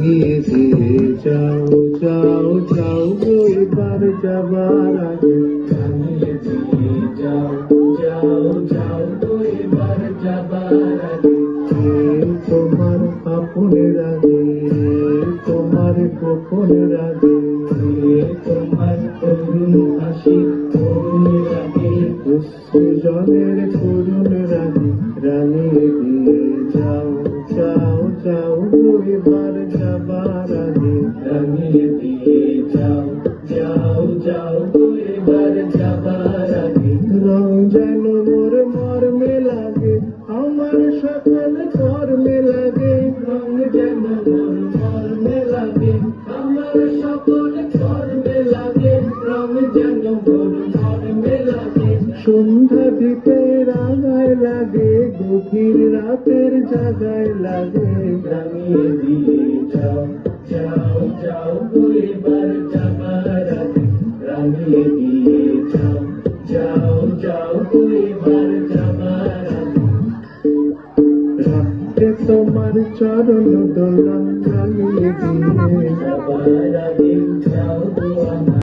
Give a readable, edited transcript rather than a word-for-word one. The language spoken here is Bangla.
রাঙিয়ে দিয়ে যাও যাও যাও গো এবার যাবার আগে রাঙিয়ে দিয়ে যাও যাও যাও গো এবার যাবার আগে তোমার আপনের আগে তোমার গোপনের আগে তোমার করুণ হাসি করুণের আগে জলের করুণের আগে রাঙিয়ে দিয়ে যাও যাও যাও গো এবার যাবার আগে রাঙিয়ে দিয়ে যাও যাও যাও গো এবার যাবার আগে রং যেন মোর মর্মে লাগে আমার সকল কর্মে লাগে রং যেন মোর মর্মে লাগে আমার সকল কর্মে লাগে রং যেন মোর মর্মে লাগে সন্ধ্যা দিতে রাগায় লাগে গভীর রাতের জাগায় লাগে রাঙিয়ে দিয়ে যাও যাও যাও গো এবার যাবার আগে রাঙিয়ে দিয়ে যাও যাও যাও গো এবার যাবার আগে রাখতে তোমার চরণ দোলন রাঙিয়ে দিয়ে যাবার আগে যাও গো।